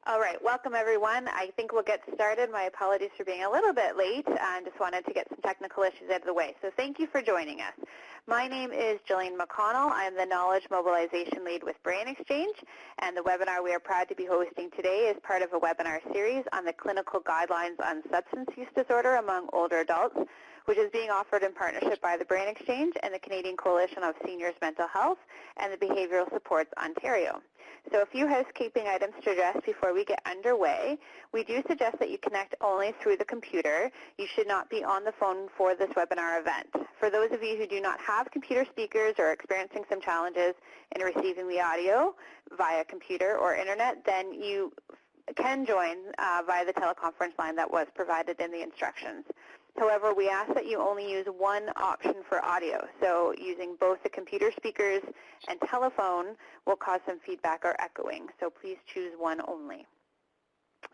All right, welcome everyone. I think we'll get started. My apologies for being a little bit late. I just wanted to get some technical issues out of the way. So thank you for joining us. My name is Jillian McConnell. I'm the Knowledge Mobilization Lead with Brain Exchange, and the webinar we are proud to be hosting today is part of a webinar series on the clinical guidelines on substance use disorder among older adults, which is being offered in partnership by the Brain Exchange and the Canadian Coalition of Seniors Mental Health and the Behavioral Supports Ontario. So a few housekeeping items to address before we get underway. We do suggest that you connect only through the computer. You should not be on the phone for this webinar event. For those of you who do not have computer speakers or are experiencing some challenges in receiving the audio via computer or internet, then you can join via the teleconference line that was provided in the instructions. However, we ask that you only use one option for audio. So using both the computer speakers and telephone will cause some feedback or echoing. So please choose one only.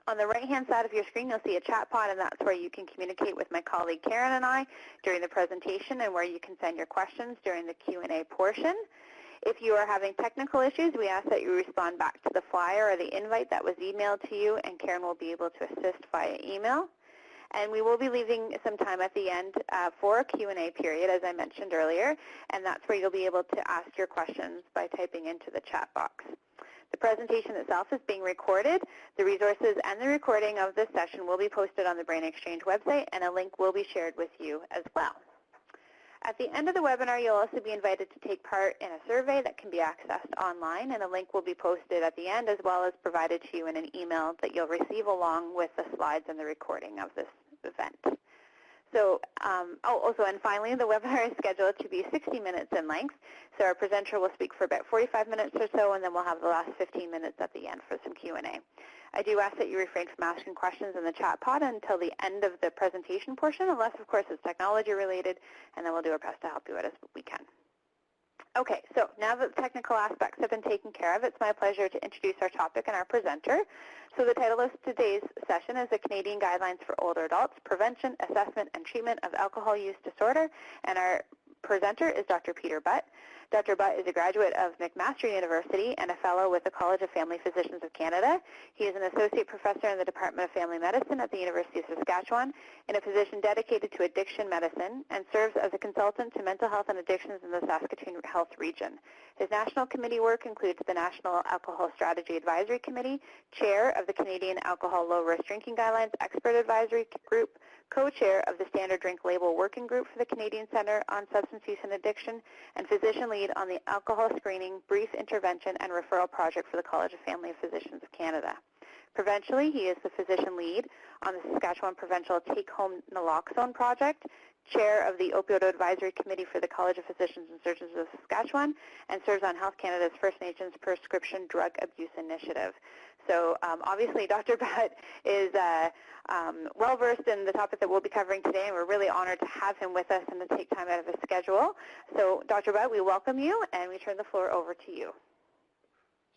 On the right-hand side of your screen, you'll see a chat pod, and that's where you can communicate with my colleague Karen and I during the presentation and where you can send your questions during the Q&A portion. If you are having technical issues, we ask that you respond back to the flyer or the invite that was emailed to you, and Karen will be able to assist via email. And we will be leaving some time at the end for a Q&A period, as I mentioned earlier, and that's where you'll be able to ask your questions by typing into the chat box. The presentation itself is being recorded. The resources and the recording of this session will be posted on the Brain Exchange website, and a link will be shared with you as well. At the end of the webinar, you'll also be invited to take part in a survey that can be accessed online, and a link will be posted at the end as well as provided to you in an email that you'll receive along with the slides and the recording of this event. So, and finally, the webinar is scheduled to be 60 minutes in length. So our presenter will speak for about 45 minutes or so, and then we'll have the last 15 minutes at the end for some Q&A. I do ask that you refrain from asking questions in the chat pod until the end of the presentation portion, unless, of course, it's technology related, and then we'll do our best to help you out as we can. Okay, so now that the technical aspects have been taken care of, it's my pleasure to introduce our topic and our presenter. So the title of today's session is the Canadian Guidelines for Older Adults, Prevention, Assessment, and Treatment of Alcohol Use Disorder, and our presenter is Dr. Peter Butt. Dr. Butt is a graduate of McMaster University and a fellow with the College of Family Physicians of Canada. He is an associate professor in the Department of Family Medicine at the University of Saskatchewan in a position dedicated to addiction medicine and serves as a consultant to mental health and addictions in the Saskatchewan Health Region. His national committee work includes the National Alcohol Strategy Advisory Committee, chair of the Canadian Alcohol Low Risk Drinking Guidelines Expert Advisory Group, co-chair of the Standard Drink Label Working Group for the Canadian Centre on Substance Use and Addiction, and physician lead on the Alcohol Screening, Brief Intervention, and Referral Project for the College of Family Physicians of Canada. Provincially, he is the physician lead on the Saskatchewan Provincial Take-Home Naloxone Project, chair of the Opioid Advisory Committee for the College of Physicians and Surgeons of Saskatchewan, and serves on Health Canada's First Nations Prescription Drug Abuse Initiative. So obviously, Dr. Butt is well-versed in the topic that we'll be covering today, and we're really honored to have him with us and to take time out of his schedule. So Dr. Butt, we welcome you, and we turn the floor over to you.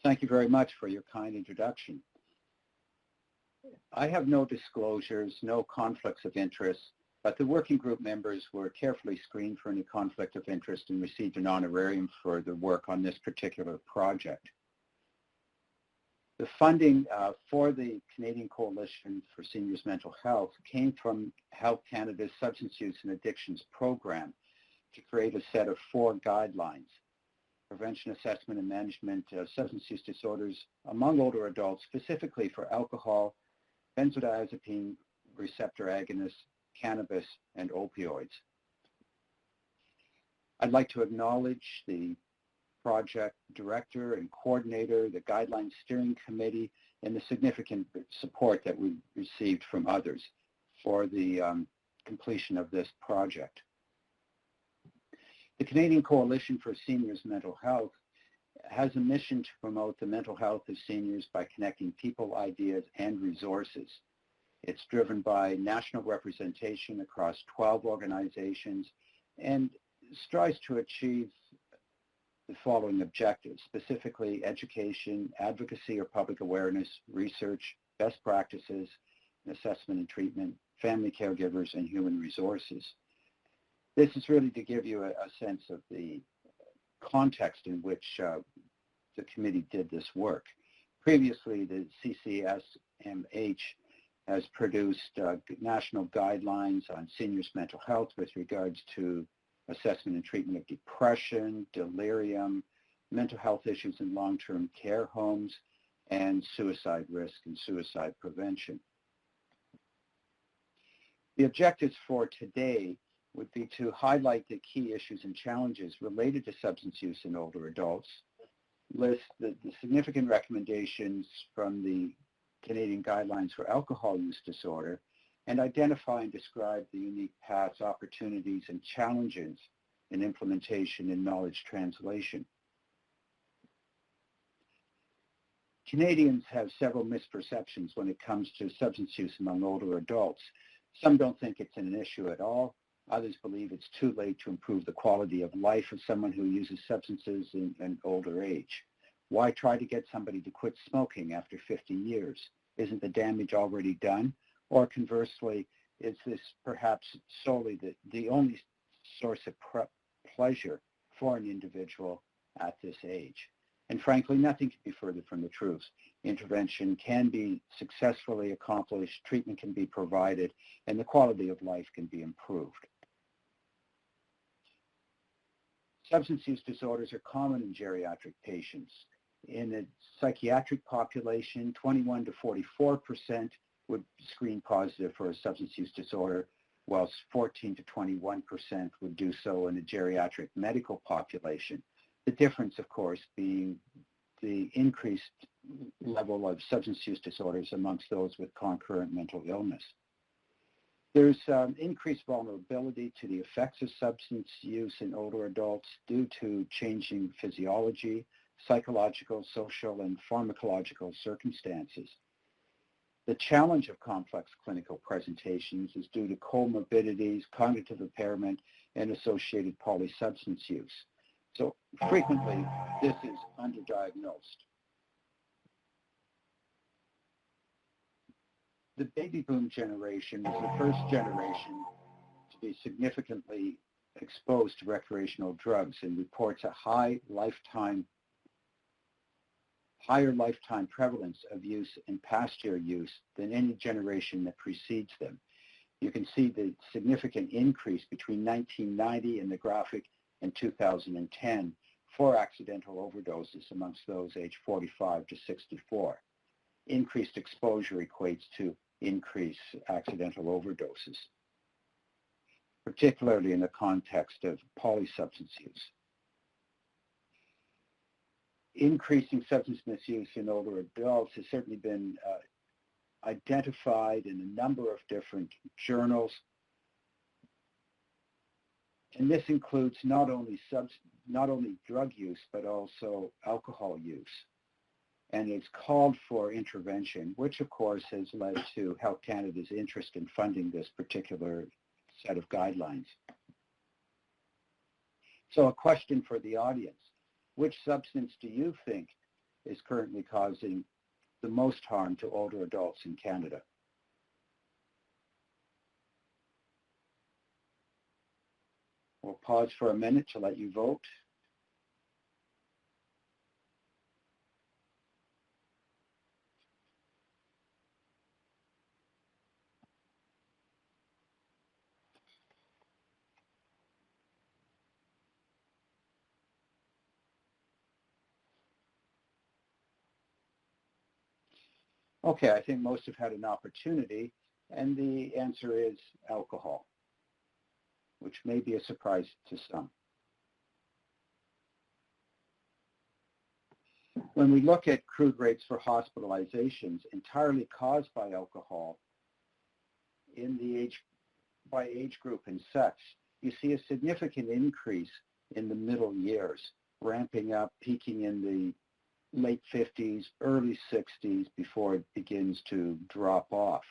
Thank you very much for your kind introduction. I have no disclosures, no conflicts of interest, but the working group members were carefully screened for any conflict of interest and received an honorarium for their work on this particular project. The funding for the Canadian Coalition for Seniors Mental Health came from Health Canada's Substance Use and Addictions program to create a set of 4 guidelines: prevention, assessment, and management of substance use disorders among older adults, specifically for alcohol, benzodiazepine receptor agonists, cannabis, and opioids. I'd like to acknowledge the project director and coordinator, the Guidelines Steering Committee, and the significant support that we received from others for the completion of this project. The Canadian Coalition for Seniors Mental Health has a mission to promote the mental health of seniors by connecting people, ideas, and resources. It's driven by national representation across 12 organizations and strives to achieve the following objectives, specifically education, advocacy or public awareness, research, best practices, assessment and treatment, family caregivers, and human resources. This is really to give you a sense of the context in which the committee did this work. Previously, the CCSMH has produced national guidelines on seniors' mental health with regards to assessment and treatment of depression, delirium, mental health issues in long-term care homes, and suicide risk and suicide prevention. The objectives for today would be to highlight the key issues and challenges related to substance use in older adults, list the significant recommendations from the Canadian Guidelines for Alcohol Use Disorder, and identify and describe the unique paths, opportunities, and challenges in implementation and knowledge translation. Canadians have several misperceptions when it comes to substance use among older adults. Some don't think it's an issue at all. Others believe it's too late to improve the quality of life of someone who uses substances in an older age. Why try to get somebody to quit smoking after 50 years? Isn't the damage already done? Or conversely, is this perhaps solely the only source of pleasure for an individual at this age? And frankly, nothing could be further from the truth. Intervention can be successfully accomplished, treatment can be provided, and the quality of life can be improved. Substance use disorders are common in geriatric patients. In the psychiatric population, 21 to 44% would screen positive for a substance use disorder, whilst 14 to 21% would do so in the geriatric medical population. The difference, of course, being the increased level of substance use disorders amongst those with concurrent mental illness. There's increased vulnerability to the effects of substance use in older adults due to changing physiology, psychological, social, and pharmacological circumstances. The challenge of complex clinical presentations is due to comorbidities, cognitive impairment, and associated polysubstance use. So frequently, this is underdiagnosed. The baby boom generation was the first generation to be significantly exposed to recreational drugs and reports a higher lifetime prevalence of use and past-year use than any generation that precedes them. You can see the significant increase between 1990 in the graphic and 2010 for accidental overdoses amongst those aged 45 to 64. Increased exposure equates to increased accidental overdoses, particularly in the context of polysubstance use. Increasing substance misuse in older adults has certainly been identified in a number of different journals, and this includes not only drug use but also alcohol use. And it's called for intervention, which of course has led to Health Canada's interest in funding this particular set of guidelines. So a question for the audience: which substance do you think is currently causing the most harm to older adults in Canada? We'll pause for a minute to let you vote. Okay, I think most have had an opportunity, and the answer is alcohol, which may be a surprise to some. When we look at crude rates for hospitalizations entirely caused by alcohol in the by age group and sex, you see a significant increase in the middle years, ramping up, peaking in the late 50s, early 60s before it begins to drop off.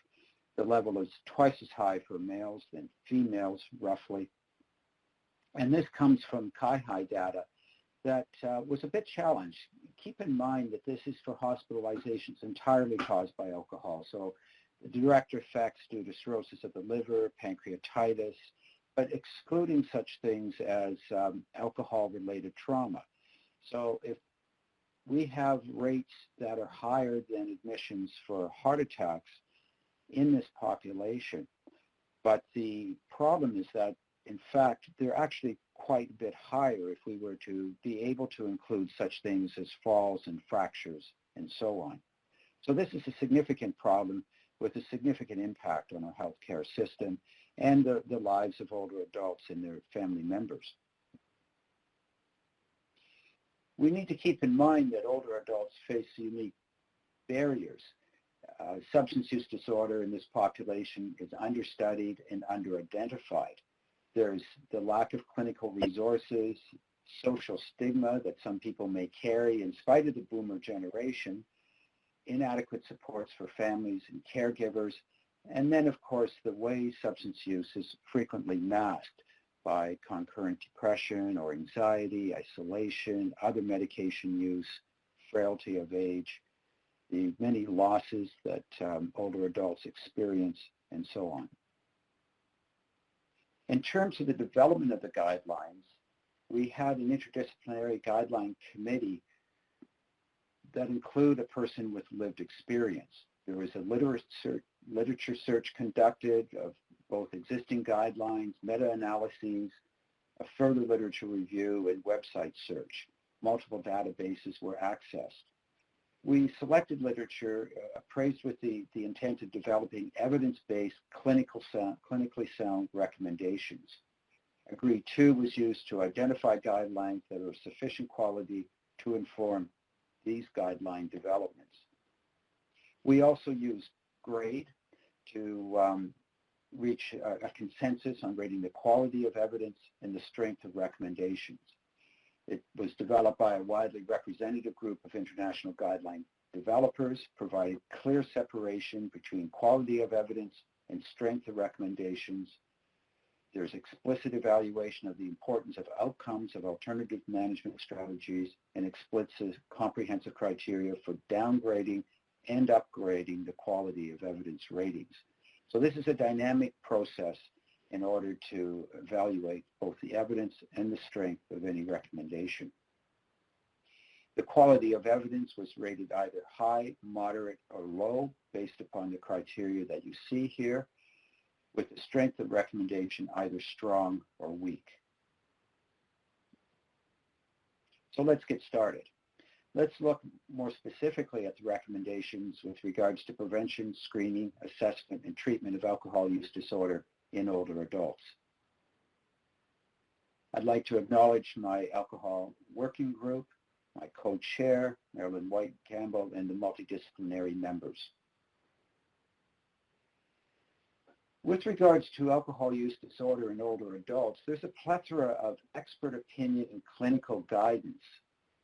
The level is twice as high for males than females, roughly. And this comes from CIHI data that was a bit challenged. Keep in mind that this is for hospitalizations entirely caused by alcohol. So the direct effects due to cirrhosis of the liver, pancreatitis, but excluding such things as alcohol-related trauma. So if we have rates that are higher than admissions for heart attacks in this population. But the problem is that, in fact, they're actually quite a bit higher if we were to be able to include such things as falls and fractures and so on. So this is a significant problem with a significant impact on our healthcare system and the lives of older adults and their family members. We need to keep in mind that older adults face unique barriers. Substance use disorder in this population is understudied and underidentified. There's the lack of clinical resources, social stigma that some people may carry in spite of the boomer generation, inadequate supports for families and caregivers, and then, of course, the way substance use is frequently masked by concurrent depression or anxiety, isolation, other medication use, frailty of age, the many losses that older adults experience, and so on. In terms of the development of the guidelines, we had an interdisciplinary guideline committee that include a person with lived experience. There was a literature search conducted of both existing guidelines, meta-analyses, a further literature review, and website search. Multiple databases were accessed. We selected literature appraised with the intent of developing evidence-based, clinically sound recommendations. Agree 2 was used to identify guidelines that are of sufficient quality to inform these guideline developments. We also used GRADE to reach a consensus on grading the quality of evidence and the strength of recommendations. It was developed by a widely representative group of international guideline developers, provided clear separation between quality of evidence and strength of recommendations. There's explicit evaluation of the importance of outcomes of alternative management strategies and explicit comprehensive criteria for downgrading and upgrading the quality of evidence ratings. So this is a dynamic process in order to evaluate both the evidence and the strength of any recommendation. The quality of evidence was rated either high, moderate, or low based upon the criteria that you see here, with the strength of recommendation either strong or weak. So let's get started. Let's look more specifically at the recommendations with regards to prevention, screening, assessment, and treatment of alcohol use disorder in older adults. I'd like to acknowledge my alcohol working group, my co-chair, Marilyn White-Campbell, and the multidisciplinary members. With regards to alcohol use disorder in older adults, there's a plethora of expert opinion and clinical guidance,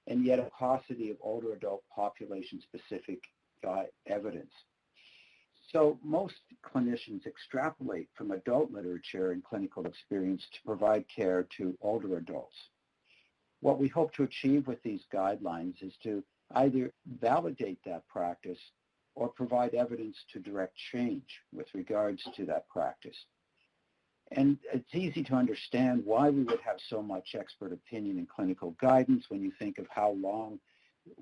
and yet a paucity of older adult population-specific evidence. So most clinicians extrapolate from adult literature and clinical experience to provide care to older adults. What we hope to achieve with these guidelines is to either validate that practice or provide evidence to direct change with regards to that practice. And it's easy to understand why we would have so much expert opinion and clinical guidance when you think of how long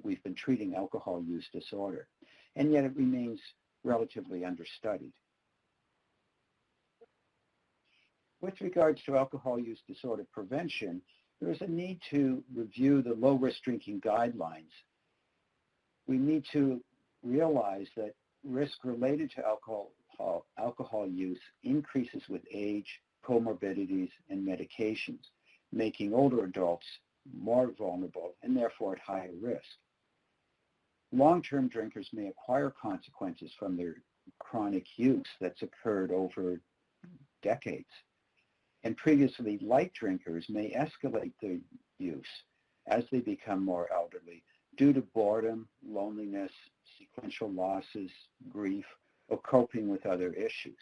we've been treating alcohol use disorder. And yet it remains relatively understudied. With regards to alcohol use disorder prevention, there is a need to review the low-risk drinking guidelines. We need to realize that risk related to alcohol use increases with age, comorbidities, and medications, making older adults more vulnerable and therefore at higher risk. Long-term drinkers may acquire consequences from their chronic use that's occurred over decades. And previously light drinkers may escalate their use as they become more elderly due to boredom, loneliness, sequential losses, grief, or coping with other issues.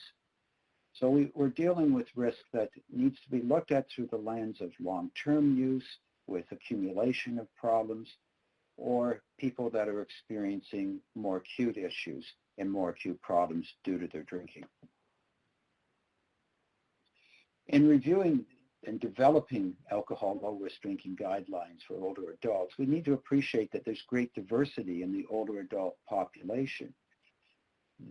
So we're dealing with risk that needs to be looked at through the lens of long-term use with accumulation of problems, or people that are experiencing more acute issues and more acute problems due to their drinking. In reviewing in developing alcohol low-risk drinking guidelines for older adults, we need to appreciate that there's great diversity in the older adult population.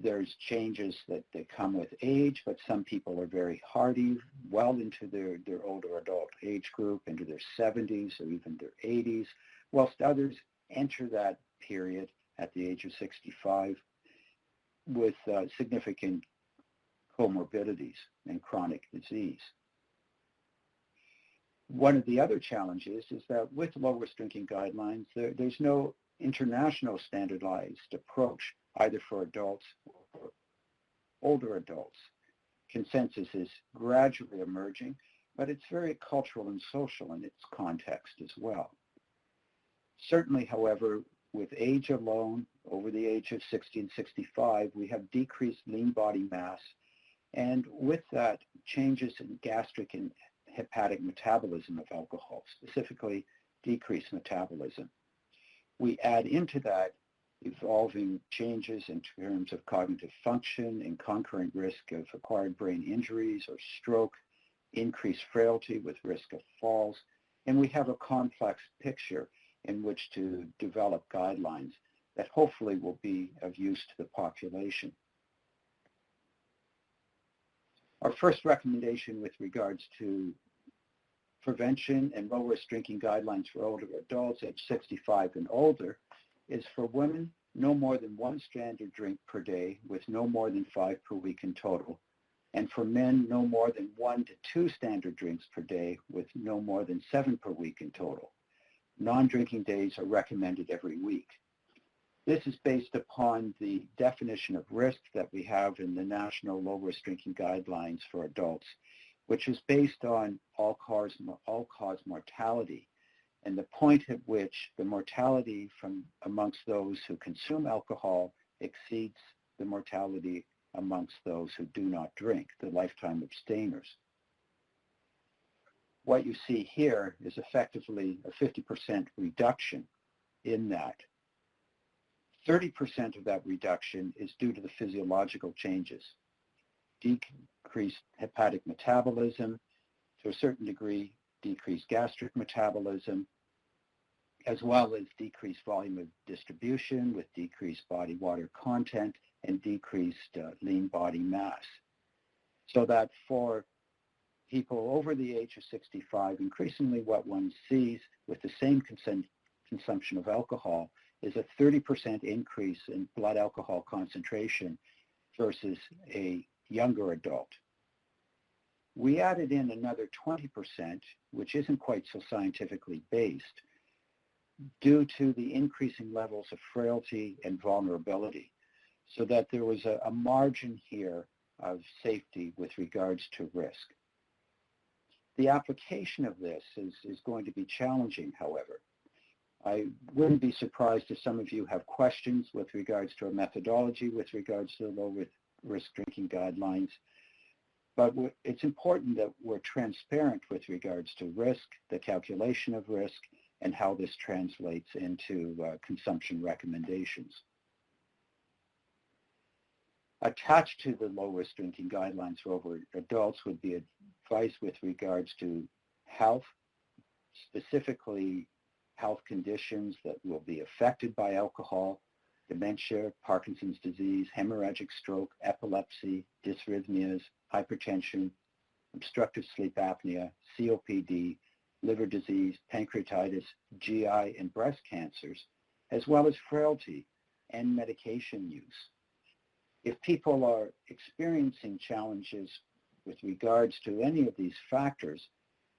There's changes that come with age, but some people are very hardy, well into their older adult age group, into their 70s or even their 80s, whilst others enter that period at the age of 65 with significant comorbidities and chronic disease. One of the other challenges is that with low-risk drinking guidelines, there's no international standardized approach, either for adults or older adults. Consensus is gradually emerging, but it's very cultural and social in its context as well. Certainly, however, with age alone, over the age of 60 and 65, we have decreased lean body mass, and with that, changes in gastric and hepatic metabolism of alcohol, specifically decreased metabolism. We add into that evolving changes in terms of cognitive function and concurrent risk of acquired brain injuries or stroke, increased frailty with risk of falls, and we have a complex picture in which to develop guidelines that hopefully will be of use to the population. Our first recommendation with regards to prevention and low-risk drinking guidelines for older adults age 65 and older is for women, no more than 1 standard drink per day with no more than 5 per week in total. And for men, no more than 1 to 2 standard drinks per day with no more than 7 per week in total. Non-drinking days are recommended every week. This is based upon the definition of risk that we have in the National Low-Risk Drinking Guidelines for Adults, which is based on all-cause mortality, and the point at which the mortality from amongst those who consume alcohol exceeds the mortality amongst those who do not drink, the lifetime abstainers. What you see here is effectively a 50% reduction in that. 30% of that reduction is due to the physiological changes. Decreased hepatic metabolism, to a certain degree, decreased gastric metabolism, as well as decreased volume of distribution with decreased body water content and decreased lean body mass. So that for people over the age of 65, increasingly what one sees with the same consumption of alcohol is a 30% increase in blood alcohol concentration versus a younger adult. We added in another 20%, which isn't quite so scientifically based, due to the increasing levels of frailty and vulnerability, so that there was a margin here of safety with regards to risk. The application of this is going to be challenging, however. I wouldn't be surprised if some of you have questions with regards to a methodology, with regards to the low-risk drinking guidelines. But it's important that we're transparent with regards to risk, the calculation of risk, and how this translates into consumption recommendations. Attached to the low-risk drinking guidelines for older adults would be advice with regards to health, specifically health conditions that will be affected by alcohol, dementia, Parkinson's disease, hemorrhagic stroke, epilepsy, dysrhythmias, hypertension, obstructive sleep apnea, COPD, liver disease, pancreatitis, GI, and breast cancers, as well as frailty and medication use. If people are experiencing challenges with regards to any of these factors,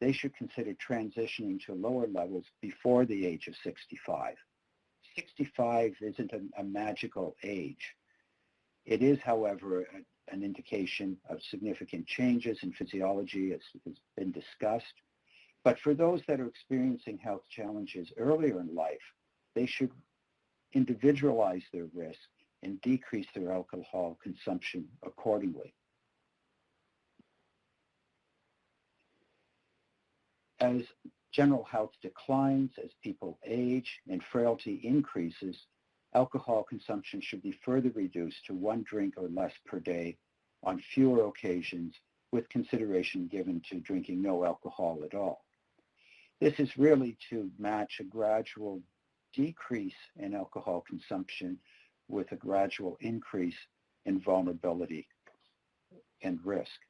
they should consider transitioning to lower levels before the age of 65. 65 isn't a magical age. It is, however, an indication of significant changes in physiology, as has been discussed. But for those that are experiencing health challenges earlier in life, they should individualize their risk and decrease their alcohol consumption accordingly. As general health declines, as people age and frailty increases, alcohol consumption should be further reduced to 1 drink or less per day on fewer occasions with consideration given to drinking no alcohol at all. This is really to match a gradual decrease in alcohol consumption with a gradual increase in vulnerability and risk.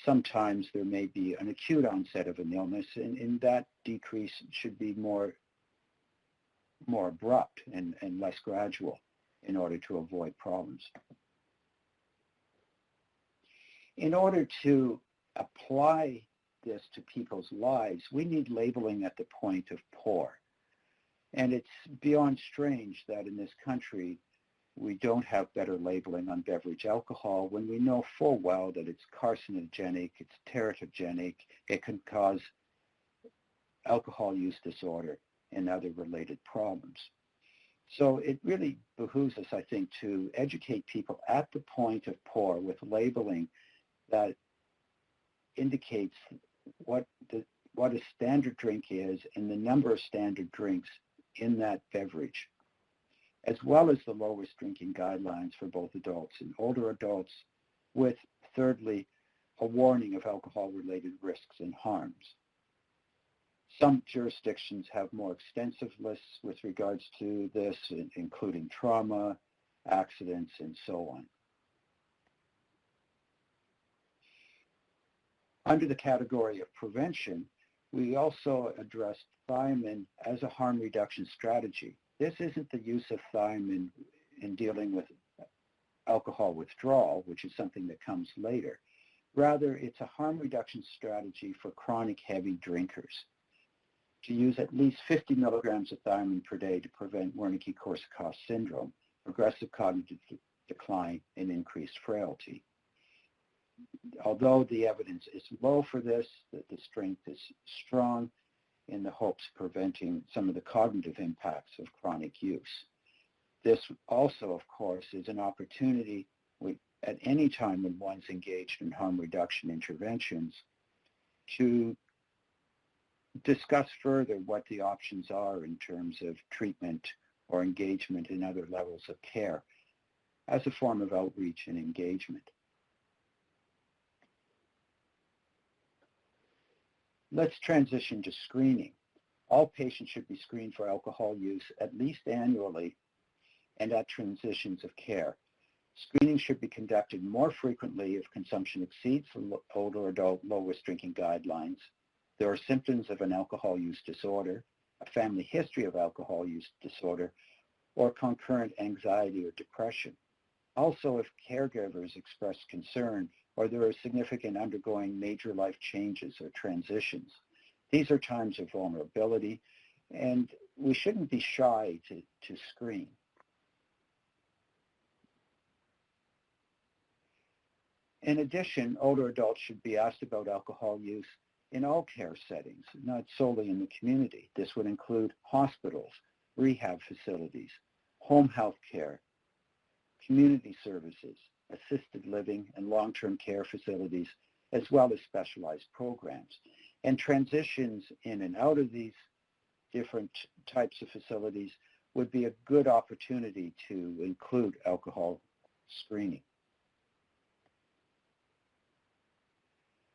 Sometimes there may be an acute onset of an illness, and that decrease should be more abrupt and less gradual in order to avoid problems. In order to apply this to people's lives, we need labeling at the point of pour. And it's beyond strange that in this country, we don't have better labeling on beverage alcohol when we know full well that it's carcinogenic, it's teratogenic, it can cause alcohol use disorder and other related problems. So it really behooves us, I think, to educate people at the point of pour with labeling that indicates what a standard drink is and the number of standard drinks in that beverage, as well as the lowest drinking guidelines for both adults and older adults, with, thirdly, a warning of alcohol-related risks and harms. Some jurisdictions have more extensive lists with regards to this, including trauma, accidents, and so on. Under the category of prevention, we also addressed thiamine as a harm reduction strategy. This isn't the use of thiamine in dealing with alcohol withdrawal, which is something that comes later. Rather, it's a harm reduction strategy for chronic heavy drinkers to use at least 50 milligrams of thiamine per day to prevent Wernicke-Korsakoff syndrome, progressive cognitive decline, and increased frailty. Although the evidence is low for this, the strength is strong in the hopes of preventing some of the cognitive impacts of chronic use. This also, of course, is an opportunity at any time when one's engaged in harm reduction interventions to discuss further what the options are in terms of treatment or engagement in other levels of care as a form of outreach and engagement. Let's transition to screening. All patients should be screened for alcohol use at least annually and at transitions of care. Screening should be conducted more frequently if consumption exceeds the older adult lowest drinking guidelines, there are symptoms of an alcohol use disorder, a family history of alcohol use disorder, or concurrent anxiety or depression. Also, if caregivers express concern or there are significant undergoing major life changes or transitions. These are times of vulnerability, and we shouldn't be shy to screen. In addition, older adults should be asked about alcohol use in all care settings, not solely in the community. This would include hospitals, rehab facilities, home health care, community services, assisted living, and long-term care facilities, as well as specialized programs. And transitions in and out of these different types of facilities would be a good opportunity to include alcohol screening.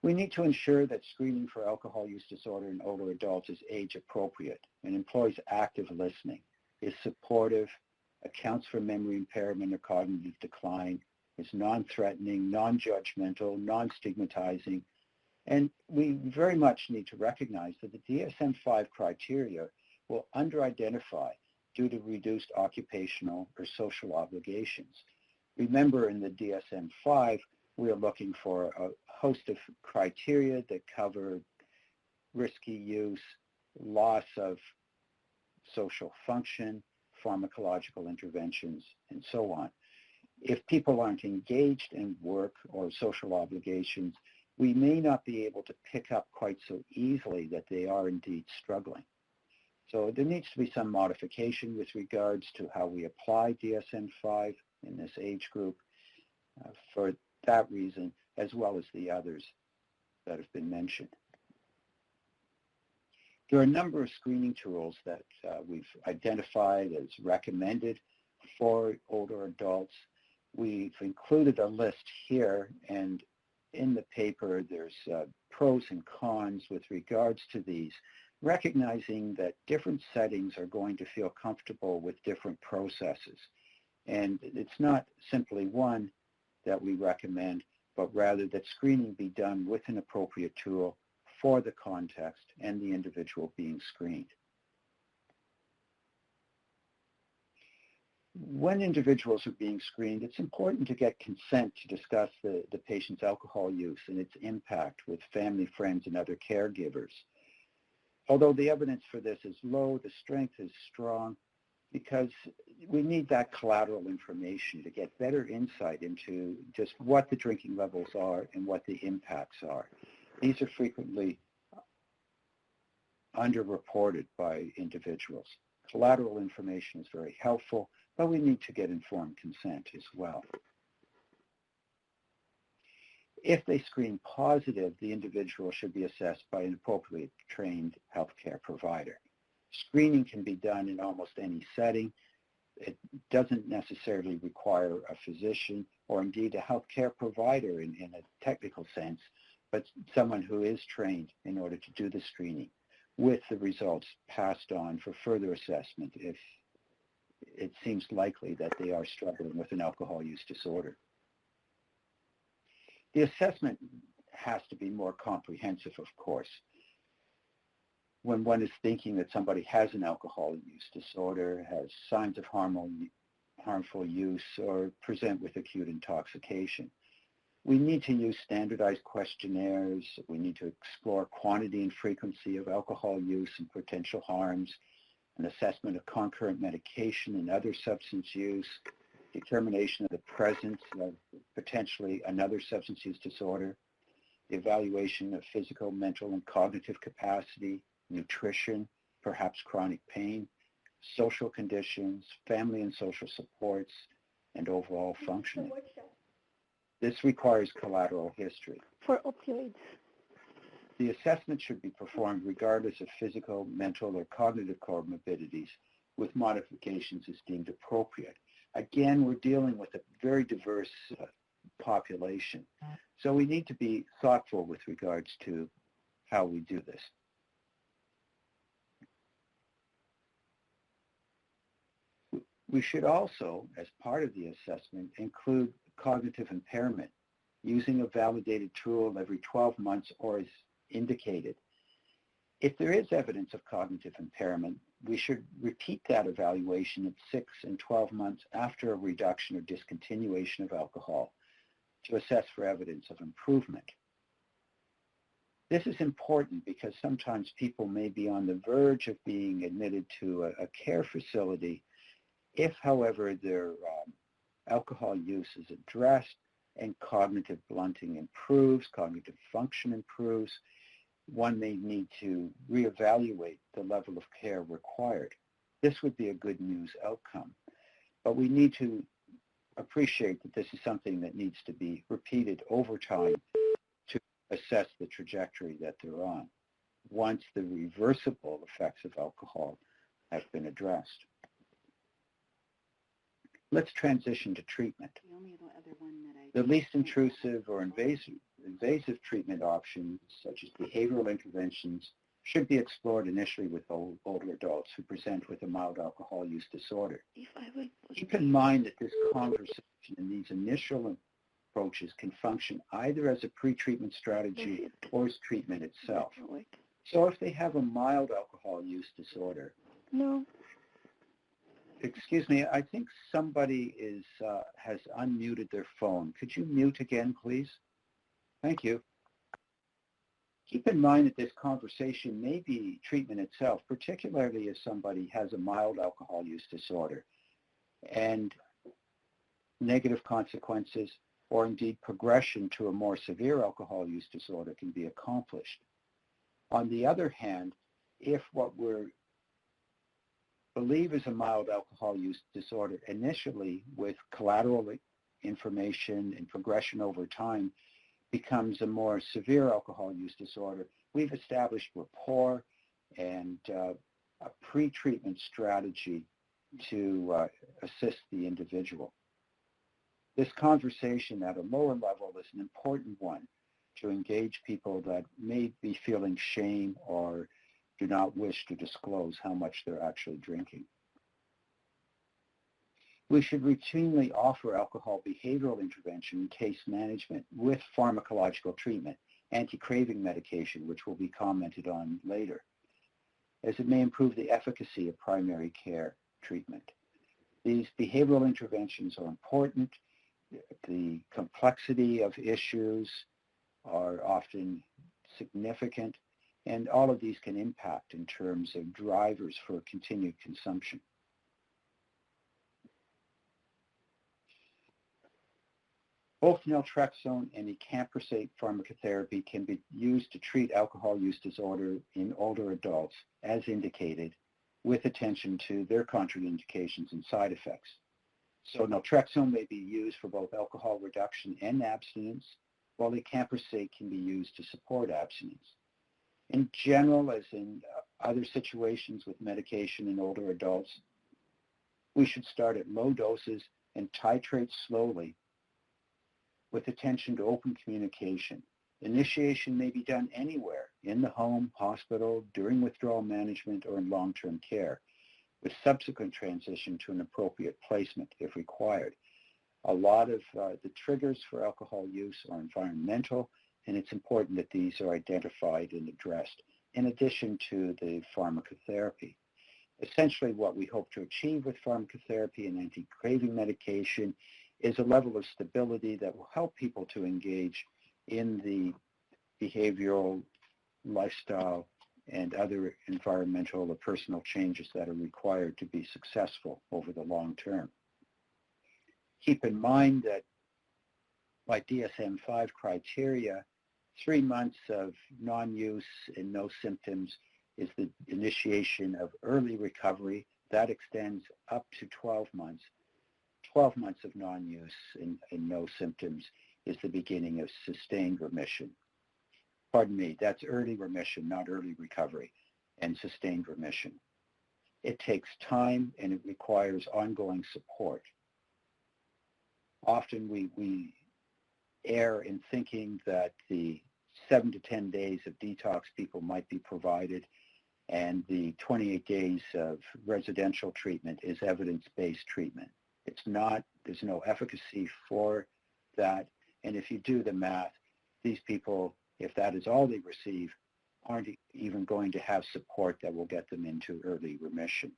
We need to ensure that screening for alcohol use disorder in older adults is age appropriate and employs active listening, is supportive, accounts for memory impairment or cognitive decline, is non-threatening, non-judgmental, non-stigmatizing, and we very much need to recognize that the DSM-5 criteria will under-identify due to reduced occupational or social obligations. Remember, in the DSM-5, we are looking for a host of criteria that cover risky use, loss of social function, pharmacological interventions, and so on. If people aren't engaged in work or social obligations, we may not be able to pick up quite so easily that they are indeed struggling. So there needs to be some modification with regards to how we apply DSM-5 in this age group for that reason, as well as the others that have been mentioned. There are a number of screening tools that we've identified as recommended for older adults. We've included a list here, and in the paper, there's pros and cons with regards to these, recognizing that different settings are going to feel comfortable with different processes. And it's not simply one that we recommend, but rather that screening be done with an appropriate tool for the context and the individual being screened. When individuals are being screened, it's important to get consent to discuss the patient's alcohol use and its impact with family, friends, and other caregivers. Although the evidence for this is low, the strength is strong because we need that collateral information to get better insight into just what the drinking levels are and what the impacts are. These are frequently underreported by individuals. Collateral information is very helpful, but we need to get informed consent as well. If they screen positive, the individual should be assessed by an appropriately trained healthcare provider. Screening can be done in almost any setting. It doesn't necessarily require a physician or indeed a healthcare provider in a technical sense, but someone who is trained in order to do the screening, with the results passed on for further assessment if it seems likely that they are struggling with an alcohol use disorder. The assessment has to be more comprehensive, of course. When one is thinking that somebody has an alcohol use disorder, has signs of harmful use, or present with acute intoxication, we need to use standardized questionnaires. We need to explore quantity and frequency of alcohol use and potential harms, an assessment of concurrent medication and other substance use, determination of the presence of potentially another substance use disorder, the evaluation of physical, mental, and cognitive capacity, nutrition, perhaps chronic pain, social conditions, family and social supports, and overall functioning. This requires collateral history. For opioids. The assessment should be performed regardless of physical, mental, or cognitive comorbidities, with modifications as deemed appropriate. Again, we're dealing with a very diverse population, so we need to be thoughtful with regards to how we do this. We should also, as part of the assessment, include cognitive impairment, using a validated tool every 12 months or as indicated. If there is evidence of cognitive impairment, we should repeat that evaluation at 6 and 12 months after a reduction or discontinuation of alcohol to assess for evidence of improvement. This is important because sometimes people may be on the verge of being admitted to a care facility. If, however, their alcohol use is addressed and cognitive blunting improves, cognitive function improves, one may need to reevaluate the level of care required. This would be a good news outcome. But we need to appreciate that this is something that needs to be repeated over time to assess the trajectory that they're on once the reversible effects of alcohol have been addressed. Let's transition to treatment. The least intrusive or invasive treatment options, such as behavioral interventions, should be explored initially with older adults who present with a mild alcohol use disorder. Keep in mind that this conversation and these initial approaches can function either as a pre-treatment strategy or as treatment itself. So if they have a mild alcohol use disorder, excuse me, I think somebody has unmuted their phone. Could you mute again, please? Thank you. Keep in mind that this conversation may be treatment itself, particularly if somebody has a mild alcohol use disorder and negative consequences or indeed progression to a more severe alcohol use disorder can be accomplished. On the other hand, if what we're believe is a mild alcohol use disorder initially with collateral information and progression over time becomes a more severe alcohol use disorder, we've established rapport and a pre-treatment strategy to assist the individual. This conversation at a lower level is an important one to engage people that may be feeling shame or do not wish to disclose how much they're actually drinking. We should routinely offer alcohol behavioral intervention and case management with pharmacological treatment, anti-craving medication, which will be commented on later, as it may improve the efficacy of primary care treatment. These behavioral interventions are important. The complexity of issues are often significant, and all of these can impact in terms of drivers for continued consumption. Both naltrexone and ecamprosate pharmacotherapy can be used to treat alcohol use disorder in older adults, as indicated, with attention to their contraindications and side effects. So naltrexone may be used for both alcohol reduction and abstinence, while ecamprosate can be used to support abstinence. In general, as in other situations with medication in older adults, we should start at low doses and titrate slowly with attention to open communication. Initiation may be done anywhere, in the home, hospital, during withdrawal management, or in long-term care, with subsequent transition to an appropriate placement if required. A lot of the triggers for alcohol use are environmental, and it's important that these are identified and addressed, in addition to the pharmacotherapy. Essentially, what we hope to achieve with pharmacotherapy and anti-craving medication is a level of stability that will help people to engage in the behavioral, lifestyle, and other environmental or personal changes that are required to be successful over the long term. Keep in mind that by DSM-5 criteria, 3 months of non-use and no symptoms is the initiation of early recovery. That extends up to 12 months. 12 months of non-use and no symptoms is the beginning of sustained remission. Pardon me, that's early remission, not early recovery, and sustained remission. It takes time and it requires ongoing support. Often we err in thinking that the 7 to 10 days of detox people might be provided and the 28 days of residential treatment is evidence-based treatment. It's not, there's no efficacy for that. And if you do the math, these people, if that is all they receive, aren't even going to have support that will get them into early remission.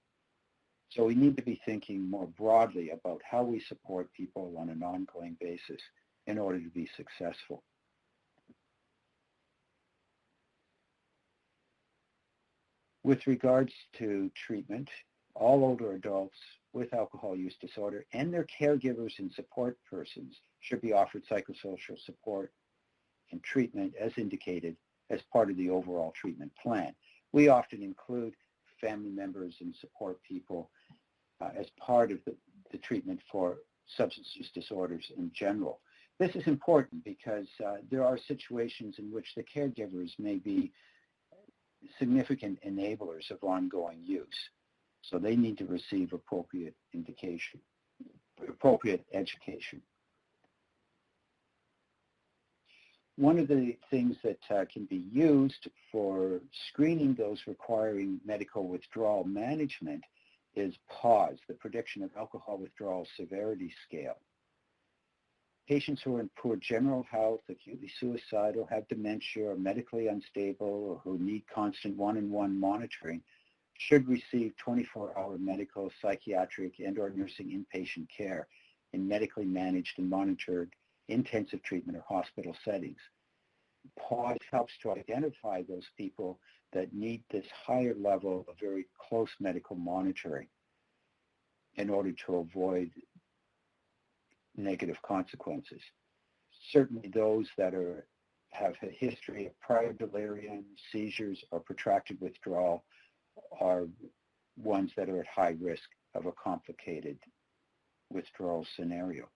So we need to be thinking more broadly about how we support people on an ongoing basis in order to be successful. With regards to treatment, all older adults with alcohol use disorder and their caregivers and support persons should be offered psychosocial support and treatment as indicated as part of the overall treatment plan. We often include family members and support people as part of the treatment for substance use disorders in general. This is important because there are situations in which the caregivers may be significant enablers of ongoing use. So they need to receive appropriate education. One of the things that can be used for screening those requiring medical withdrawal management is PAWS, the Prediction of Alcohol Withdrawal Severity Scale. Patients who are in poor general health, acutely suicidal, have dementia, or medically unstable, or who need constant one-on-one monitoring should receive 24-hour medical, psychiatric, and/or nursing inpatient care in medically managed and monitored intensive treatment or hospital settings. PAWS helps to identify those people that need this higher level of very close medical monitoring in order to avoid negative consequences. Certainly those that have a history of prior delirium, seizures, or protracted withdrawal are ones that are at high risk of a complicated withdrawal scenario.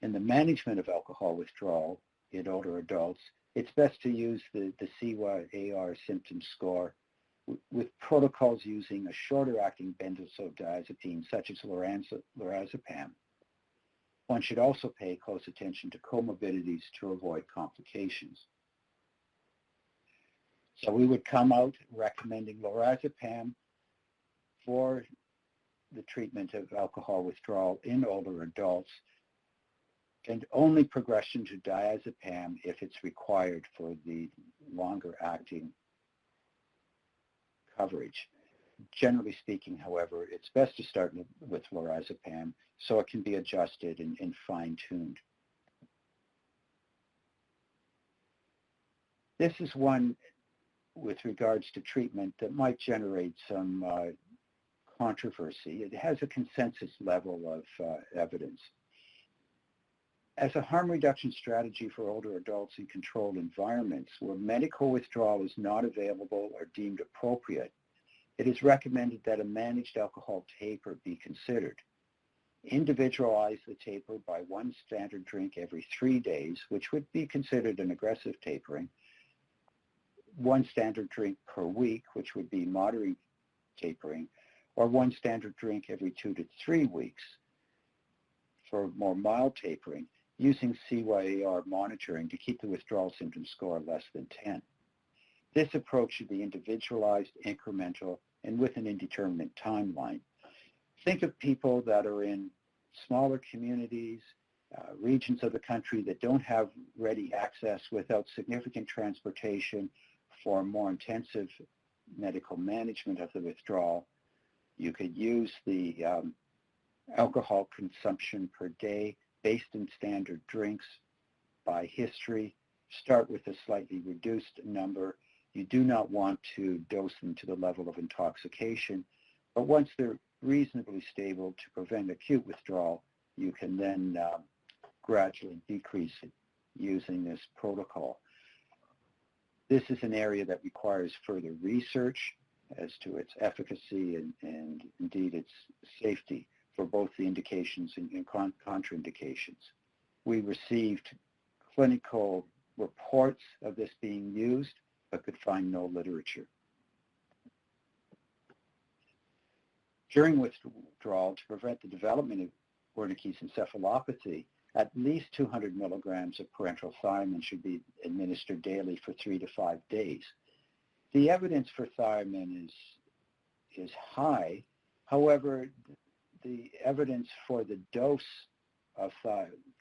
In the management of alcohol withdrawal in older adults, it's best to use the CYAR symptom score with protocols using a shorter-acting benzodiazepine such as lorazepam. One should also pay close attention to comorbidities to avoid complications. So we would come out recommending lorazepam for the treatment of alcohol withdrawal in older adults, and only progression to diazepam if it's required for the longer-acting coverage. Generally speaking, however, it's best to start with lorazepam so it can be adjusted and fine-tuned. This is one with regards to treatment that might generate some controversy. It has a consensus level of evidence. As a harm reduction strategy for older adults in controlled environments where medical withdrawal is not available or deemed appropriate, it is recommended that a managed alcohol taper be considered. Individualize the taper by one standard drink every 3 days, which would be considered an aggressive tapering, one standard drink per week, which would be moderate tapering, or one standard drink every 2 to 3 weeks for more mild tapering, using CYAR monitoring to keep the withdrawal symptom score less than 10. This approach should be individualized, incremental, and with an indeterminate timeline. Think of people that are in smaller communities, regions of the country that don't have ready access without significant transportation for more intensive medical management of the withdrawal. You could use the alcohol consumption per day based in standard drinks by history. Start with a slightly reduced number. You do not want to dose them to the level of intoxication, but once they're reasonably stable to prevent acute withdrawal, you can then gradually decrease it using this protocol. This is an area that requires further research as to its efficacy and indeed its safety for both the indications and contraindications. We received clinical reports of this being used, but could find no literature. During withdrawal, to prevent the development of Wernicke's encephalopathy, at least 200 milligrams of parenteral thiamine should be administered daily for 3 to 5 days. The evidence for thiamine is high. However, the evidence for the dose of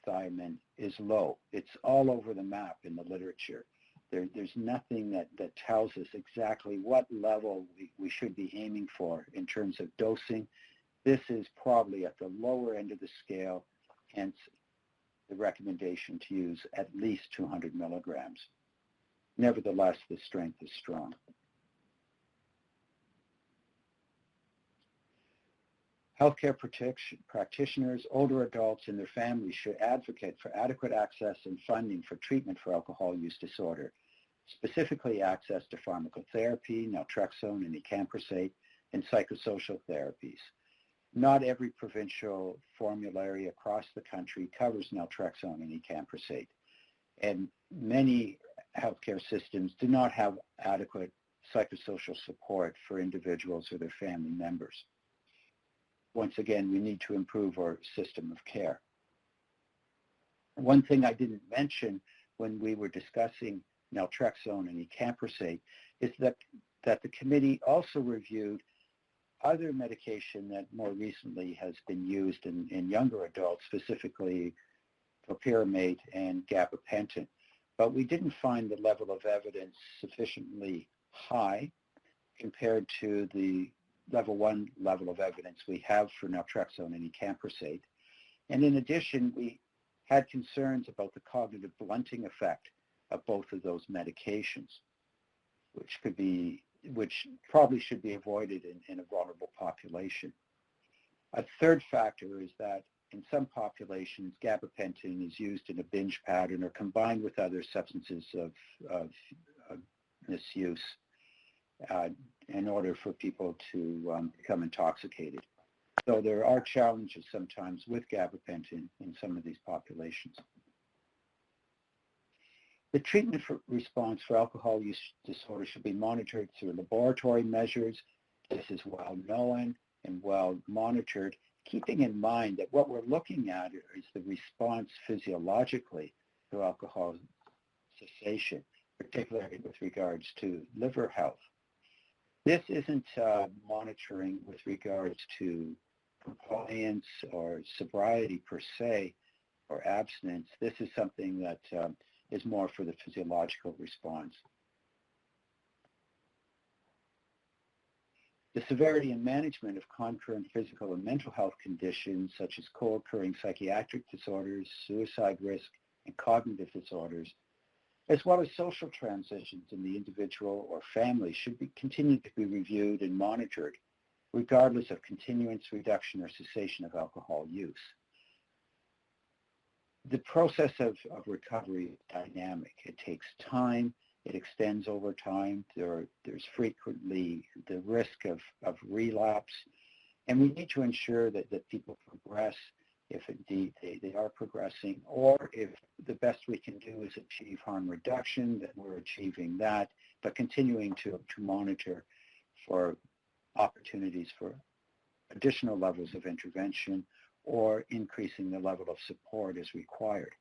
thiamine is low. It's all over the map in the literature. There's nothing that tells us exactly what level we should be aiming for in terms of dosing. This is probably at the lower end of the scale, hence the recommendation to use at least 200 milligrams. Nevertheless, the strength is strong. Healthcare practitioners, older adults, and their families should advocate for adequate access and funding for treatment for alcohol use disorder, specifically access to pharmacotherapy, naltrexone and ecamprosate, and psychosocial therapies. Not every provincial formulary across the country covers naltrexone and ecamprosate, and many healthcare systems do not have adequate psychosocial support for individuals or their family members. Once again, we need to improve our system of care. One thing I didn't mention when we were discussing naltrexone and ecamprosate is that the committee also reviewed other medication that more recently has been used in younger adults, specifically topiramate and gabapentin. But we didn't find the level of evidence sufficiently high compared to the level 1 level of evidence we have for naltrexone and ecamprosate. And in addition, we had concerns about the cognitive blunting effect of both of those medications, which probably should be avoided in a vulnerable population. A third factor is that in some populations, gabapentin is used in a binge pattern or combined with other substances of misuse in order for people to become intoxicated. So there are challenges sometimes with gabapentin in some of these populations. The treatment response for alcohol use disorder should be monitored through laboratory measures. This is well known and well monitored, keeping in mind that what we're looking at is the response physiologically to alcohol cessation, particularly with regards to liver health. This isn't monitoring with regards to compliance or sobriety per se, or abstinence. This is something that is more for the physiological response. The severity and management of concurrent physical and mental health conditions such as co-occurring psychiatric disorders, suicide risk, and cognitive disorders, as well as social transitions in the individual or family, should be continued to be reviewed and monitored, regardless of continuance, reduction, or cessation of alcohol use. The process of recovery is dynamic. It takes time. It extends over time. There's frequently the risk of relapse. And we need to ensure that people progress if indeed they are progressing, or if the best we can do is achieve harm reduction, then we're achieving that, but continuing to monitor for opportunities for additional levels of intervention or increasing the level of support as required.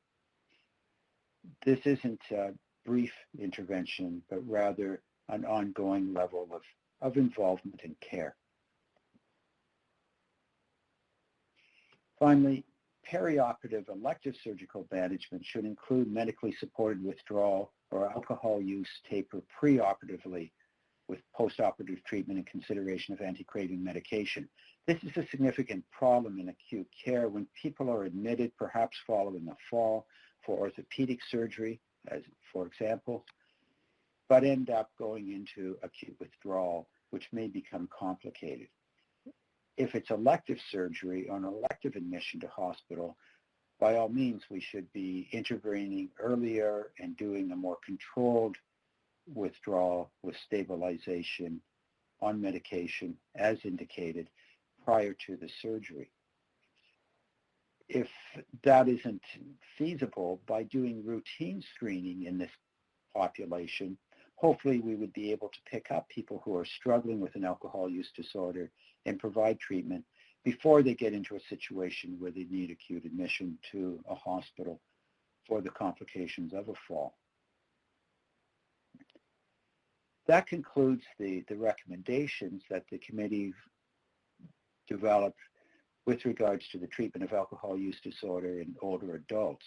This isn't a brief intervention, but rather an ongoing level of involvement and care. Finally, perioperative elective surgical management should include medically supported withdrawal or alcohol use taper preoperatively with postoperative treatment and consideration of anti-craving medication. This is a significant problem in acute care when people are admitted, perhaps following a fall, for orthopedic surgery, as for example, but end up going into acute withdrawal, which may become complicated. If it's elective surgery or an elective admission to hospital, by all means, we should be intervening earlier and doing a more controlled withdrawal with stabilization on medication as indicated prior to the surgery. If that isn't feasible, by doing routine screening in this population, hopefully we would be able to pick up people who are struggling with an alcohol use disorder and provide treatment before they get into a situation where they need acute admission to a hospital for the complications of a fall. That concludes the recommendations that the committee developed with regards to the treatment of alcohol use disorder in older adults.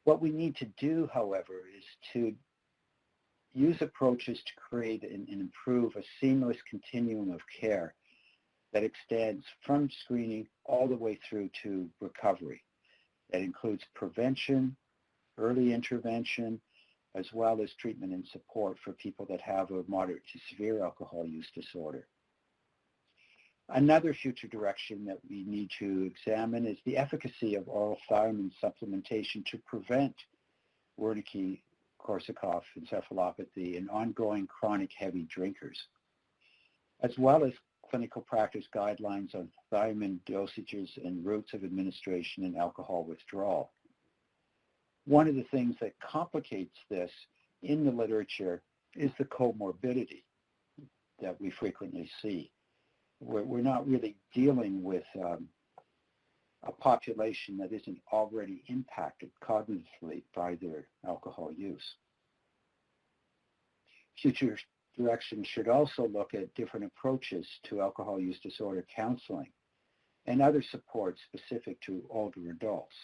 What we need to do, however, is to use approaches to create and improve a seamless continuum of care that extends from screening all the way through to recovery. That includes prevention, early intervention, as well as treatment and support for people that have a moderate to severe alcohol use disorder. Another future direction that we need to examine is the efficacy of oral thiamine supplementation to prevent Wernicke-Korsakoff encephalopathy in ongoing chronic heavy drinkers, as well as clinical practice guidelines on thiamine dosages and routes of administration in alcohol withdrawal. One of the things that complicates this in the literature is the comorbidity that we frequently see. We're not really dealing with a population that isn't already impacted cognitively by their alcohol use. Future direction should also look at different approaches to alcohol use disorder counseling and other supports specific to older adults.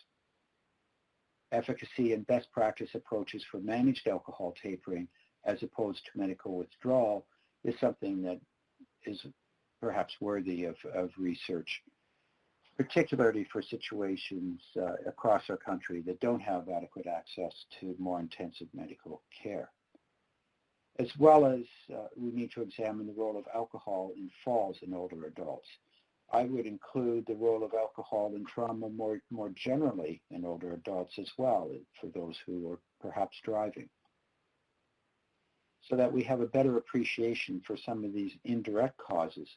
Efficacy and best practice approaches for managed alcohol tapering as opposed to medical withdrawal is something that is perhaps worthy of research, particularly for situations across our country that don't have adequate access to more intensive medical care. As well as we need to examine the role of alcohol in falls in older adults. I would include the role of alcohol in trauma more generally in older adults as well, for those who are perhaps driving, so that we have a better appreciation for some of these indirect causes